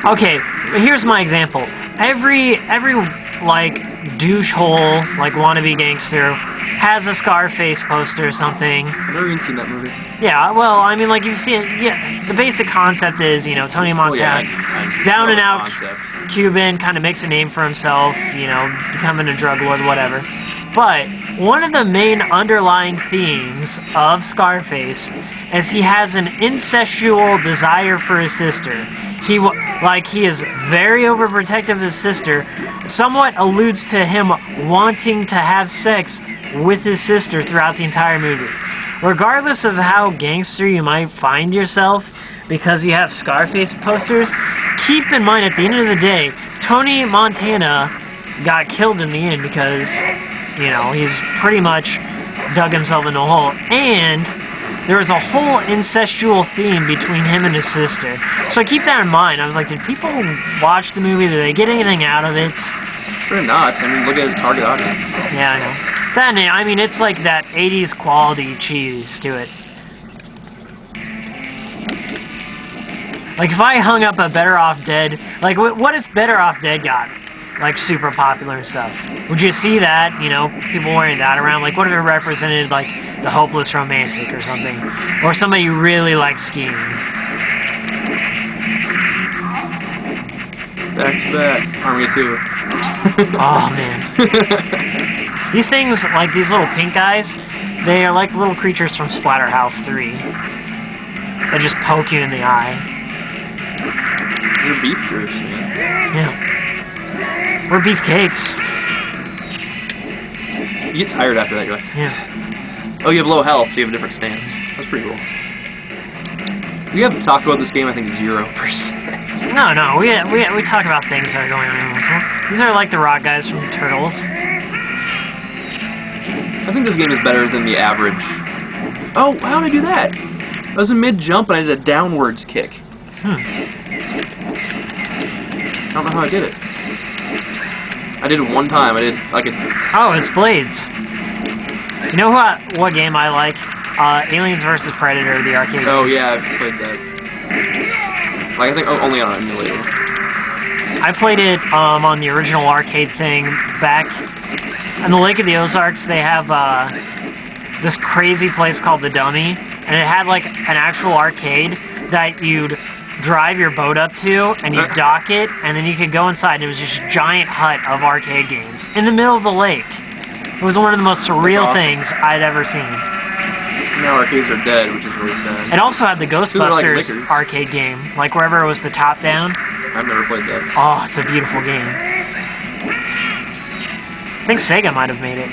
Okay, here's my example. Every like douchehole, like wannabe gangster has a Scarface poster or something. I've never even seen that movie. Yeah, well, I mean, like you see it. Yeah, the basic concept is, you know, Tony Montana, down and out Cuban, kind of makes a name for himself, you know, becoming a drug lord, whatever. But one of the main underlying themes of Scarface is he has an incestual desire for his sister. He is very overprotective of his sister, somewhat alludes to him wanting to have sex with his sister throughout the entire movie. Regardless of how gangster you might find yourself because you have Scarface posters, keep in mind at the end of the day, Tony Montana got killed in the end because, you know, he's pretty much dug himself in a hole, and there was a whole incestual theme between him and his sister. So keep that in mind. I was like, did people watch the movie? Did they get anything out of it? Sure not. I mean, look at his target audience. Yeah, I know. Then, I mean, it's like that 80s quality cheese to it. Like, if I hung up a Better Off Dead, like, what if Better Off Dead got, like, super popular and stuff? Would you see that, you know, people wearing that around? Like, what if it represented, like, the hopeless romantic or something? Or somebody who really likes skiing? Back to back. Army 2. Oh, man. These things, like these little pink guys, they are like little creatures from Splatterhouse 3. They just poke you in the eye. They're beef jerks, man. Yeah. We're beefcakes. You get tired after that, you're like... Yeah. Oh, you have low health, so you have a different stance. That's pretty cool. We haven't talked about this game, I think, 0%. No, we talk about things that are going on. These are like the rock guys from Turtles. I think this game is better than the average. Oh, how did I do that? I was in mid-jump and I did a downwards kick. I don't know how I did it. I did it one time. I did like a... Oh, it's Blades. You know what game I like? Aliens vs. Predator, the arcade. Oh yeah, I've played that. Like I think only on an emulator. I played it on the original arcade thing back in the Lake of the Ozarks. They have this crazy place called the Dummy, and it had like an actual arcade that you'd drive your boat up to, and you'd dock it, and then you could go inside, and it was just a giant hut of arcade games in the middle of the lake. It was one of the most surreal things I'd ever seen. Now arcades are dead, which is really sad. It also had the Ghostbusters arcade game, like wherever it was the top down. I've never played that. Oh, it's a beautiful game. I think Sega might have made it.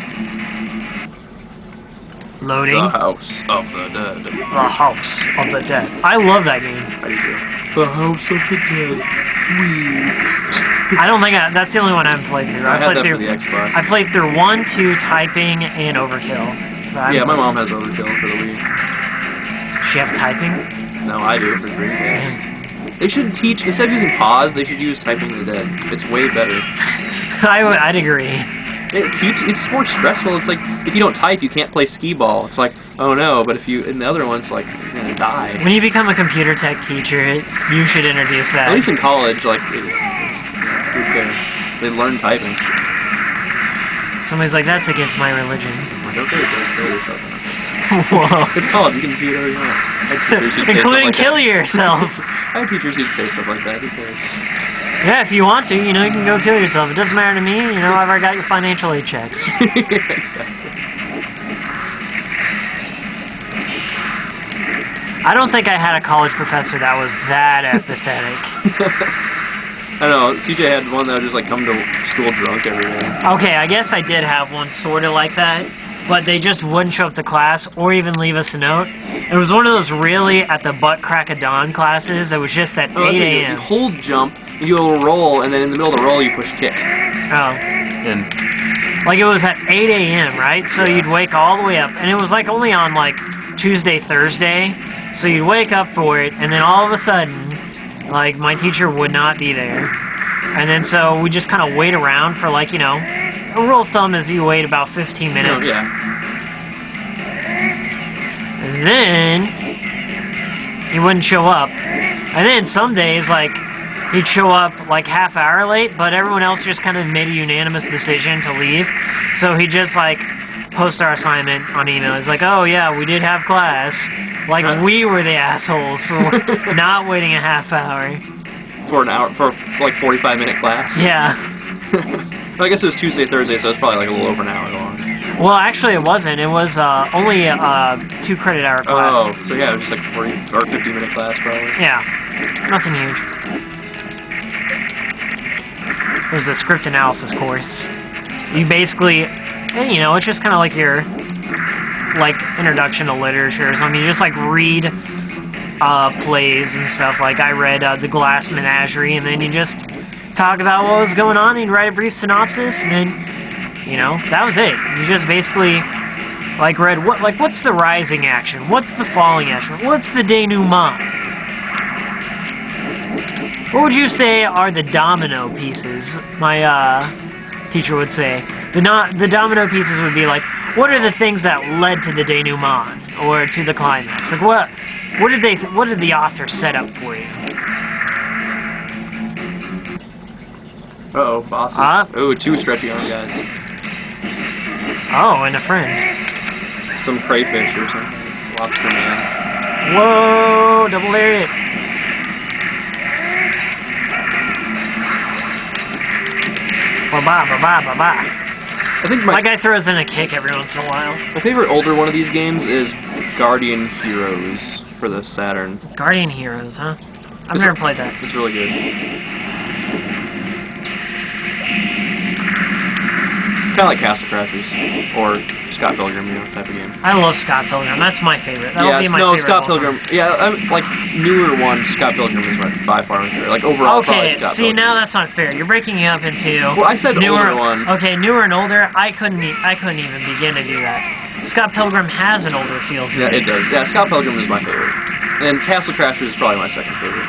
Loading. The House of the Dead. The House of the Dead. I love that game. How do you feel? The House of the Dead. Sweet. I don't think that's the only one I haven't played through. I had that for the Xbox. I played through 1, 2, typing, and Overkill. So yeah, my mom has Overkill for the Wii. Does she have typing? No, I do for free. They should teach, instead of using pause, they should use typing to the dead. It's way better. I'd agree. It's more stressful. It's like, if you don't type, you can't play skee ball. It's like, oh no, but if you, in the other one, it's like, you're gonna die. When you become a computer tech teacher, you should introduce that. At least in college, like, they learn typing. Somebody's like, that's against my religion. Like, okay, don't kill yourself. Whoa. It's college, you can do whatever you want. Including kill yourself. I have teachers who'd say stuff like that. Who cares? Yeah, if you want to, you know, you can go kill yourself. It doesn't matter to me, you know, I've already got your financial aid checks. I don't think I had a college professor that was that empathetic. I know, CJ had one that would just like come to school drunk every day. Okay, I guess I did have one sort of like that, but they just wouldn't show up to class or even leave us a note. It was one of those really at the butt crack of dawn classes that was just at 8 a.m. You hold jump, you do a little roll, and then in the middle of the roll you push kick. Oh. And like it was at 8 a.m., right? So you'd wake all the way up, and it was like only on like Tuesday, Thursday, so you'd wake up for it, and then all of a sudden, like my teacher would not be there. And then so we just kind of wait around for like, you know, a rule of thumb is you wait about 15 minutes. Oh, yeah. And then he wouldn't show up. And then some days, like, he'd show up like half hour late, but everyone else just kind of made a unanimous decision to leave. So he just like post our assignment on email. He's like, oh yeah, we did have class. Like we were the assholes for not waiting a half hour. For an hour, for like 45-minute class? Yeah. Well, I guess it was Tuesday, Thursday, so it's probably like a little over an hour long. Well, actually it wasn't. It was only a 2 credit hour class. Oh, so yeah, it was just like 40 or 50-minute class probably. Yeah. Nothing huge. It was a script analysis course. You basically, you know, it's just kind of like your, like, introduction to literature or something. You just, like, read plays and stuff. Like, I read The Glass Menagerie, and then you just talk about what was going on, and you write a brief synopsis, and then, you know, that was it. You just basically, like, read, what's the rising action? What's the falling action? What's the denouement? What would you say are the domino pieces? My teacher would say. The domino pieces would be like, what are the things that led to the denouement or to the climax? Like what did the author set up for you? Uh-oh, bosses. Ooh, 2 stretchy arm guys. Oh, and a friend. Some crayfish or something. Lobster man. Whoa, double lariat. Ba-ba. I think my guy throws in a kick every once in a while. My favorite older one of these games is Guardian Heroes for the Saturn. Guardian Heroes, huh? I've never played that. It's really good. Kind of like Castle Crashers or Scott Pilgrim, you know, type of game. I love Scott Pilgrim. That's my favorite. That'll be my favorite. Scott Pilgrim. Yeah, like newer one, Scott Pilgrim is by far my favorite. Like overall, okay, Scott see Pilgrim. Now that's not fair. You're breaking it up into. Well, I said newer, older one. Okay, newer and older. I couldn't even begin to do that. Scott Pilgrim has an older feel to it. Yeah, it does. Yeah, Scott Pilgrim is my favorite, and Castle Crashers is probably my second favorite.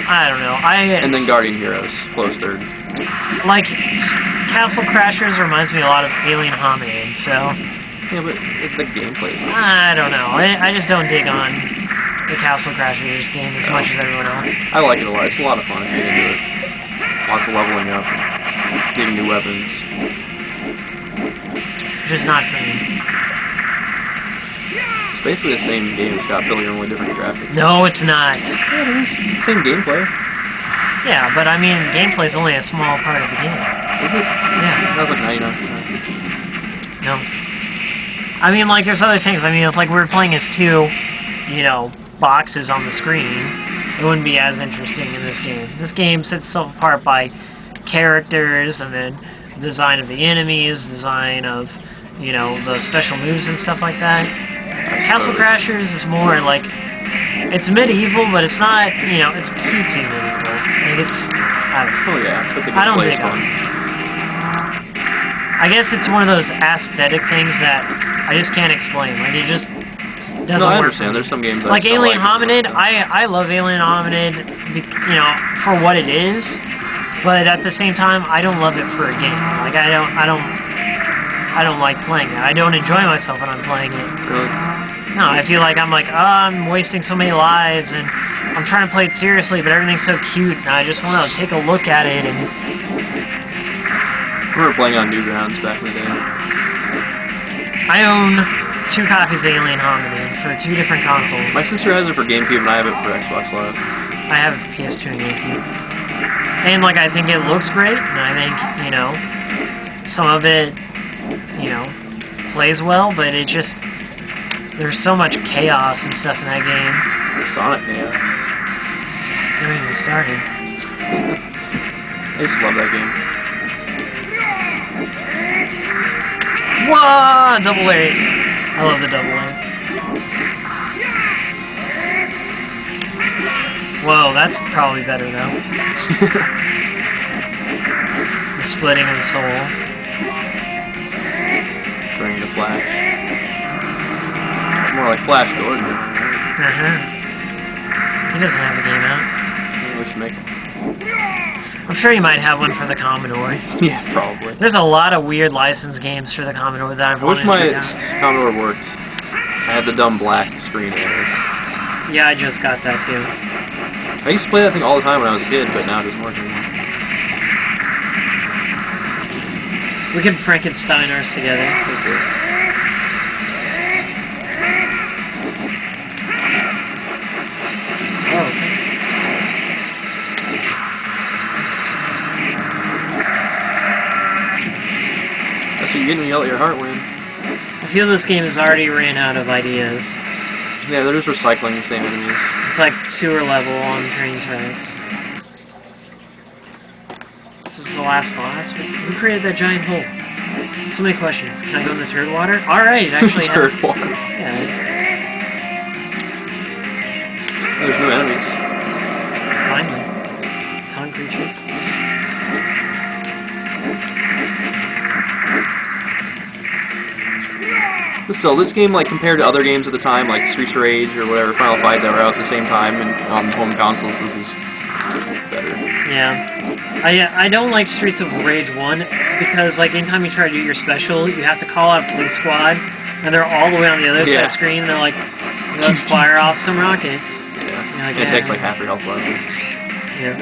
I don't know. And then Guardian Heroes, close third. Like, Castle Crashers reminds me a lot of Alien Hominid, so... Yeah, but it's the gameplay. I don't know. I just don't dig on the Castle Crashers game as much as everyone else. I like it a lot. It's a lot of fun if you get into it. Lots of leveling up, getting new weapons. Just not for me. It's basically the same game as Scott Pilgrim with different graphics. No, it's not. Yeah, it is. Same gameplay. Yeah, but I mean, gameplay is only a small part of the game. Is it? Yeah. That was like 99%. No. I mean, like, there's other things. I mean, if, like, we were playing as 2, you know, boxes on the screen, it wouldn't be as interesting in this game. This game sets itself apart by characters, and then design of the enemies, design of, you know, the special moves and stuff like that. Castle Crashers is more like, it's medieval, but it's not, you know, it's cutesy medieval. And it's, I don't know. Oh yeah, but the I don't gameplay's dig fun. I guess it's one of those aesthetic things that I just can't explain. Like, it just doesn't No, I work. understand. There's some games that like I Alien like Hominid, I love Alien Hominid, you know, for what it is. But at the same time, I don't love it for a game. Like, I don't like playing it. I don't enjoy myself when I'm playing it. Really? No, I feel like I'm like, oh, I'm wasting so many lives, and I'm trying to play it seriously, but everything's so cute, and I just want to take a look at it, and... We were playing on Newgrounds back in the day. I own 2 copies of Alien Hominid for 2 different consoles. My sister has it for GameCube, and I have it for Xbox Live. I have PS2 and GameCube. And, like, I think it looks great, and I think, you know, some of it, you know, plays well, but it just... There's so much chaos and stuff in that game. Sonic Chaos. Don't even started. I used to love that game. Whoa! Double A. I love the double A. Whoa, that's probably better though. The splitting of the soul. Turning to Flash. More like Flash Gordon. He doesn't have a game out. Maybe we should make it. I'm sure you might have one for the Commodore. Yeah, probably. There's a lot of weird licensed games for the Commodore that I've I wish wanted my to check out. Commodore worked. I had the dumb black screen there. Yeah, I just got that too. I used to play that thing all the time when I was a kid, but now it doesn't work anymore. We can Frankenstein ours together. Okay. Oh, okay. That's what you get when you let your heart win. I feel this game has already ran out of ideas. Yeah, they're just recycling the same enemies. It's like sewer level on train tracks. This is the last boss. Who created that giant hole? So many questions. Can I go in the turd water? Alright, it actually has... Turd water. Yeah. There's no enemies. Finally. Tongue creatures. But still, this game, like, compared to other games at the time, like Streets of Rage or whatever, Final Fight that were out at the same time and on home consoles, this is better. Yeah. I don't like Streets of Rage 1 because, like, anytime you try to do your special, you have to call out a police squad, and they're all the way on the other side of the screen, and they're like, let's fire off some rockets. Yeah. Like, it takes, like, half your health bar. Yeah.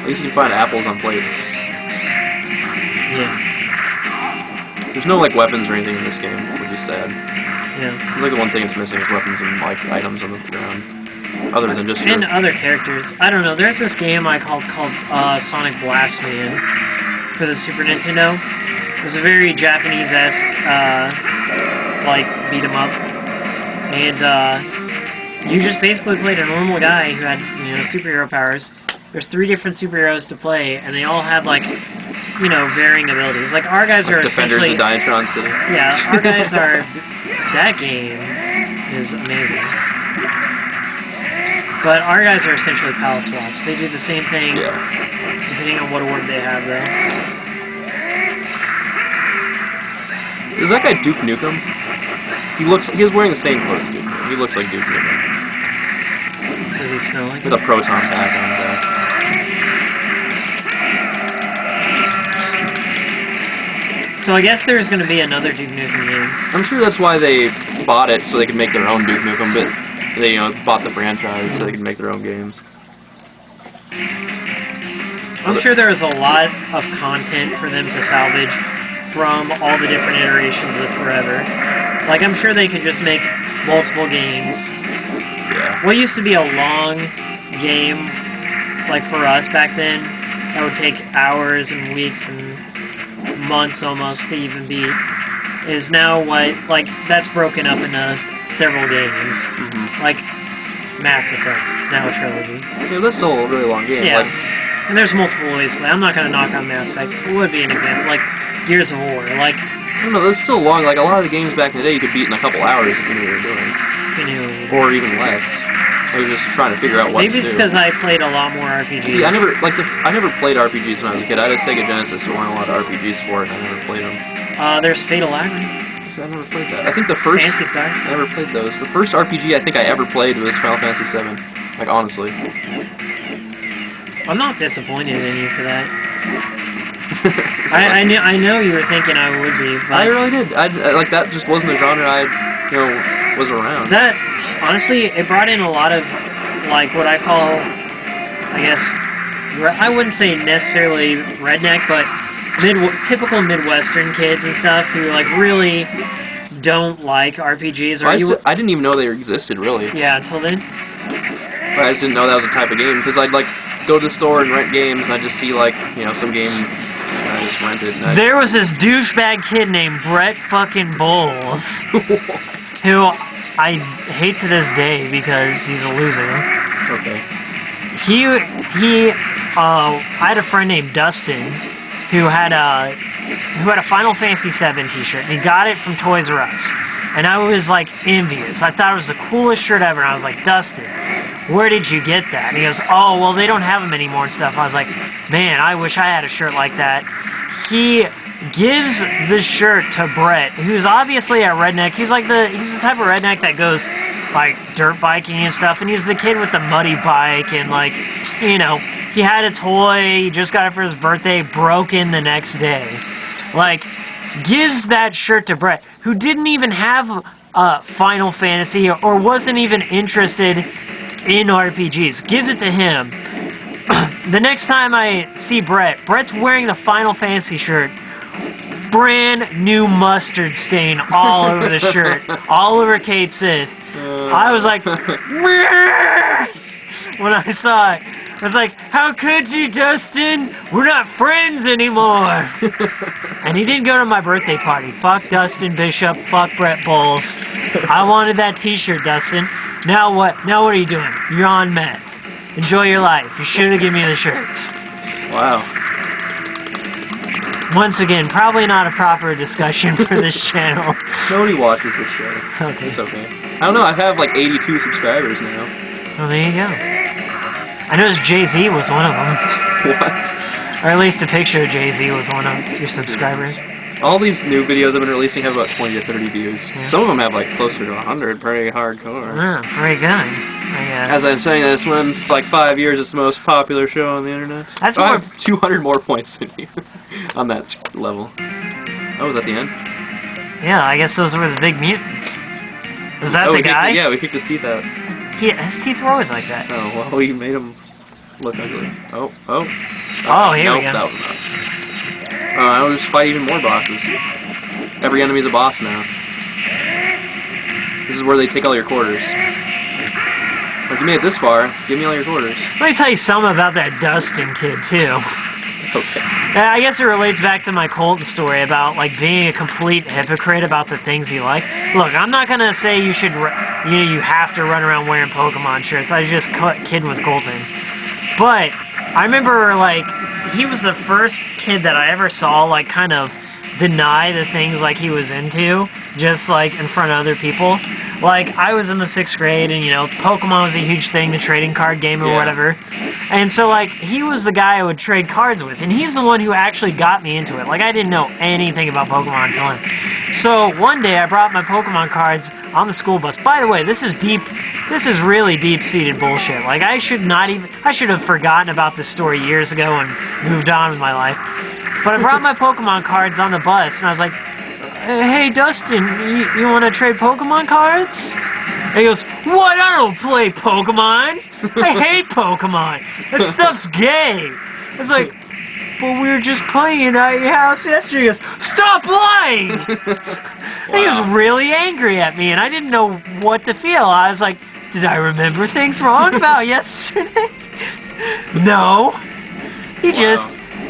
At least you can find apples on plates. Yeah. There's no, like, weapons or anything in this game, which is sad. Yeah. Like, the one thing it's missing is weapons and, like, items on the ground. Other than just... And other characters. I don't know, there's this game I called Sonic Blast Man for the Super Nintendo. It was a very Japanese-esque, like, beat-em-up. And, you just basically played a normal guy who had, you know, superhero powers. There's 3 different superheroes to play, and they all have, like, you know, varying abilities. Like, our guys are Defenders essentially... of Diatron City. Yeah, our guys are... That game is amazing. But our guys are essentially palette swaps. They do the same thing, depending on what orb they have, though. Is that guy Duke Nukem? He's wearing the same clothes as Duke Nukem. He looks like Duke Nukem. Does he smell like With a proton pack on his back. So I guess there's going to be another Duke Nukem game. I'm sure that's why they bought it, so they could make their own Duke Nukem, but they, you know, bought the franchise so they could make their own games. I'm sure there is a lot of content for them to salvage from all the different iterations of Forever. Like, I'm sure they could just make multiple games. Yeah. What used to be a long game, like for us back then, that would take hours and weeks and months almost to even beat, is now what, like, that's broken up into several games. Like Mass Effect, it's now a trilogy. Yeah, that's still a really long game. Yeah. Like, And there's multiple ways to play. I'm not going to knock on Mass Effect. It would be an example, like Gears of War. Like, I don't know, that's still long. Like, a lot of the games back in the day you could beat in a couple hours if you knew what you were doing. you know, Or even less. I was just trying to figure out what maybe to do. it's because I played a lot more RPGs. See, I never played RPGs when I was a kid. I had a Sega Genesis, so there weren't a lot of RPGs for it, and I never played them. There's Fatal Labyrinth. So I never played that. I think the first... Phantasy Star. I never played those. The first RPG I think I ever played was Final Fantasy VII. Like, honestly. I'm not disappointed in you for that. I know you were thinking I would be, but... I really did. Like, that just wasn't a genre I, you know, was around. That, honestly, it brought in a lot of, like, what I call, I guess, I wouldn't say necessarily redneck, but typical Midwestern kids and stuff who, like, really don't like RPGs. Or I didn't even know they existed, really. Yeah, until then. I just didn't know that was a type of game, because I'd, like, go to the store and rent games, and I'd just see, like, you know, some game, and I just rented. And there was this douchebag kid named Brett fucking Bowles, who I hate to this day because he's a loser. Okay. I had a friend named Dustin who had a Final Fantasy VII T-shirt, and he got it from Toys R Us, and I was like envious. I thought it was the coolest shirt ever, and I was like, Dustin, where did you get that? And he goes, oh, well, they don't have them anymore and stuff. I was like, man, I wish I had a shirt like that. He gives the shirt to Brett, who's obviously a redneck. He's the type of redneck that goes, like, dirt biking and stuff, and he's the kid with the muddy bike, and, like, you know, he had a toy, he just got it for his birthday, broken the next day. Like, gives that shirt to Brett, who didn't even have Final Fantasy or wasn't even interested in RPGs. Gives it to him. The next time I see Brett's wearing the Final Fantasy shirt. Brand new mustard stain all over the shirt. All over Kate Sith. I was like, when I saw it. I was like, how could you, Dustin? We're not friends anymore. And he didn't go to my birthday party. Fuck Dustin Bishop. Fuck Brett Bowles. I wanted that t-shirt, Dustin. Now what? Now what are you doing? You're on meth. Enjoy your life. You should have given me the shirts. Wow. Once again, probably not a proper discussion for this channel. Nobody watches this show. Okay. It's okay. I don't know, I have like 82 subscribers now. Well, there you go. I noticed Jay-Z was one of them. What? Or at least a picture of Jay-Z was one of your subscribers. All these new videos I've been releasing have about 20 to 30 views. Yeah. Some of them have like closer to 100, pretty hardcore. Oh, very good. As I'm saying, this one, like 5 years, it's the most popular show on the internet. That's I have 200 more points than you on that level. Oh, was that the end? Yeah, I guess those were the big mutants. Was that the guy? Yeah, we kicked his teeth out. Yeah, his teeth were always like that. Oh, well, we made him look ugly. Oh, here we go. That was enough. I'll just fight even more bosses. Every enemy's a boss now. This is where they take all your quarters. If you made it this far, give me all your quarters. Let me tell you something about that Dustin kid, too. Okay. I guess it relates back to my Colton story about, like, being a complete hypocrite about the things you like. Look, I'm not gonna say you should, you have to run around wearing Pokemon shirts. I was just kidding with Colton. But I remember, like, he was the first kid that I ever saw, like, kind of deny the things, like, he was into, just, like, in front of other people. Like, I was in the 6th grade, and, you know, Pokemon was a huge thing, the trading card game or whatever. And so, like, he was the guy I would trade cards with, and he's the one who actually got me into it. Like, I didn't know anything about Pokemon until him. So, one day, I brought my Pokemon cards on the school bus. By the way, this is really deep-seated bullshit. Like, I should have forgotten about this story years ago and moved on with my life. But I brought my Pokemon cards on the bus, and I was like, hey, Dustin, you want to trade Pokemon cards? And he goes, what? I don't play Pokemon. I hate Pokemon. That stuff's gay. I was like, but we were just playing it at your house yesterday. He goes, stop lying! Wow. He was really angry at me, and I didn't know what to feel. I was like, did I remember things wrong about yesterday? No. He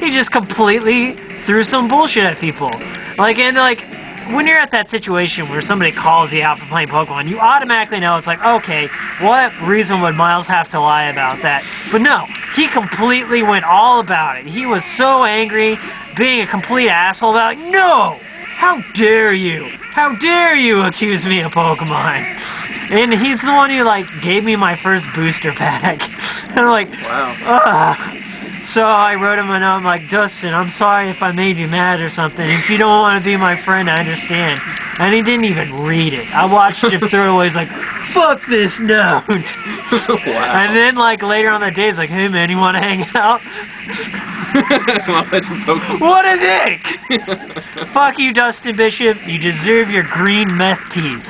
just completely threw some bullshit at people. Like, when you're at that situation where somebody calls you out for playing Pokemon, you automatically know it's like, okay, what reason would Miles have to lie about that? But no, he completely went all about it. He was so angry, being a complete asshole about it. No! How dare you? How dare you accuse me of Pokemon? And he's the one who, like, gave me my first booster pack. And I'm like, wow. Ugh. So I wrote him a note, I'm like, Dustin, I'm sorry if I made you mad or something. If you don't want to be my friend, I understand. And he didn't even read it. I watched him throw it away. He's like, fuck this note. Wow. And then, like, later on that day, he's like, hey, man, you want to hang out? What a dick! Fuck you, Dustin Bishop. You deserve your green meth teeth.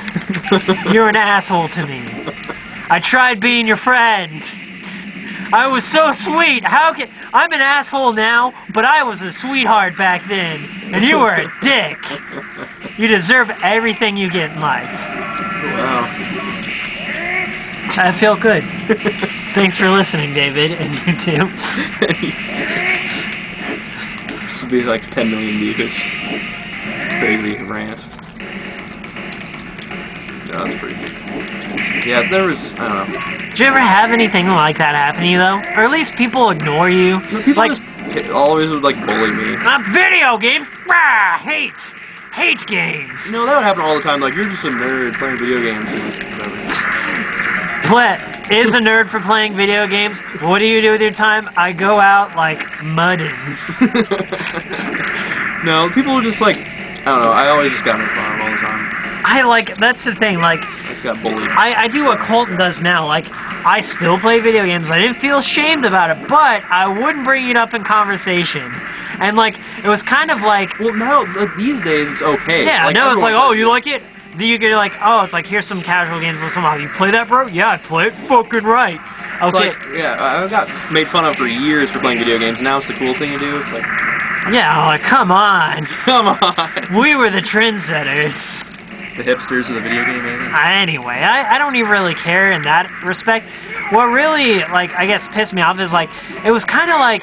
You're an asshole to me. I tried being your friend. I was so sweet. I'm an asshole now, but I was a sweetheart back then, and you were a dick. You deserve everything you get in life. Wow. I feel good. Thanks for listening, David, and you too. This will be like 10 million views. Crazy rant. No, that's pretty good. Yeah, there was, I don't know. Did you ever have anything like that happen to you, though? Or at least people ignore you? People like, always would, like, bully me. Not video games! Rah! Hate games! No, that would happen all the time. Like, you're just a nerd playing video games. What? Is a nerd for playing video games? What do you do with your time? I go out, like, mudding. No, people were just, like, I don't know. I always just got made fun of all the time. That's the thing, like, I just got bullied. I do what Colton does now, like, I still play video games, I didn't feel ashamed about it, but I wouldn't bring it up in conversation, and, like, it was kind of like... Well, now, like, these days, it's okay. Yeah, like, now it's like, oh, you like it? you get like, oh, it's like, here's some casual games with somehow. You play that, bro? Yeah, I play it fucking right. Okay. Like, yeah, I got made fun of for years for playing video games, and now it's the cool thing to do. It's like... Yeah, like, come on. Come on. We were the trendsetters. The hipsters of the video game age. Anyway, I don't even really care in that respect. What really, like, I guess pissed me off is, like, it was kind of like,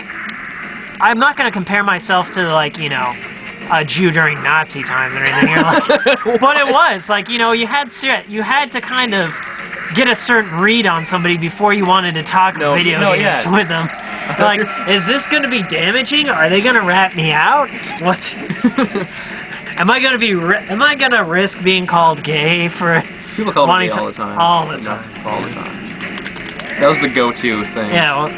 I'm not going to compare myself to, like, you know, a Jew during Nazi times or anything. You're like, but it was, like, you know, you had to kind of get a certain read on somebody before you wanted to talk video games with them. Like, is this going to be damaging? Are they going to rat me out? What? Am I going to risk being called gay for people call me gay all the time. All the time. All the time. That was the go-to thing. Yeah. Well,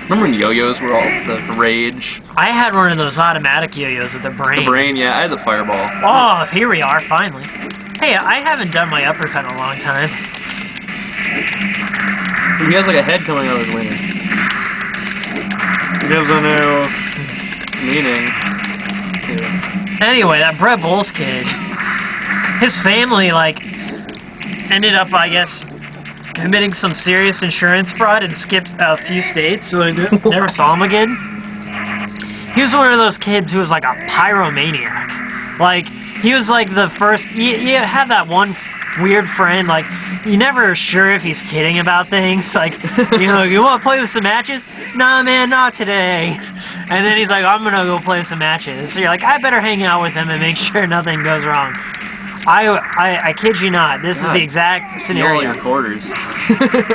remember when yo-yos were all the rage? I had one of those automatic yo-yos with the brain. The brain, yeah. I had the fireball. Oh, here we are, finally. Hey, I haven't done my uppercut in a long time. He has like a head coming out of his wiener. He doesn't know meaning. Yeah. Anyway, that Brett Bowles kid, his family, like, ended up, I guess, committing some serious insurance fraud and skipped a few states, so I never saw him again. He was one of those kids who was like a pyromaniac. Like, he was like the first, you had that one weird friend, like, you're never sure if he's kidding about things, like, you know, you want to play with some matches? Nah, man, not today. And then he's like, I'm going to go play some matches. So you're like, I better hang out with him and make sure nothing goes wrong. I kid you not, this is the exact scenario. Your quarters.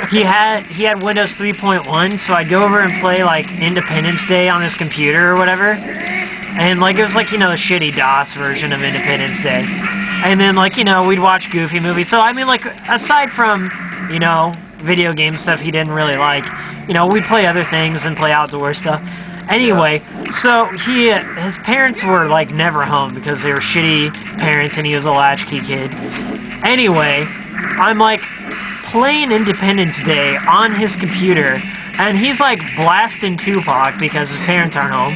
He had Windows 3.1, so I'd go over and play, like, Independence Day on his computer or whatever. And, like, it was like, you know, the shitty DOS version of Independence Day. And then, like, you know, we'd watch Goofy movies. So, I mean, like, aside from, you know, video game stuff he didn't really like, you know, we'd play other things and play outdoor stuff. Anyway, so his parents were, like, never home because they were shitty parents and he was a latchkey kid. Anyway, I'm, like, playing Independence Day on his computer, and he's, like, blasting Tupac because his parents aren't home.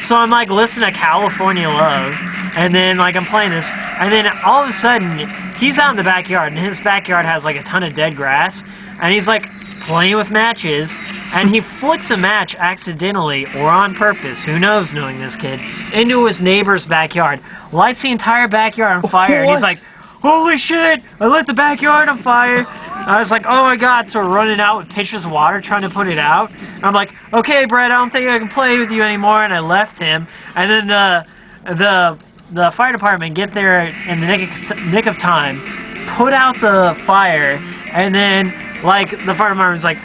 So I'm, like, listening to California Love, and then, like, I'm playing this, and then all of a sudden, he's out in the backyard, and his backyard has, like, a ton of dead grass, and he's, like, playing with matches, and he flicks a match accidentally, or on purpose, who knows, knowing this kid, into his neighbor's backyard, lights the entire backyard on fire, and he's like, holy shit, I lit the backyard on fire. I was like, oh my god, so we're running out with pitchers of water trying to put it out. And I'm like, okay, Brett, I don't think I can play with you anymore, and I left him. And then the fire department get there in the nick of time, put out the fire, and then, like, the fire department was like,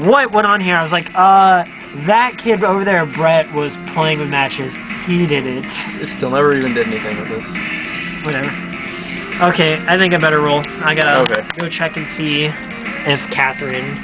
what went on here? I was like, that kid over there, Brett, was playing with matches. He did it. It still never even did anything with this. Whatever. Okay, I think I better roll. I gotta go check and see if Catherine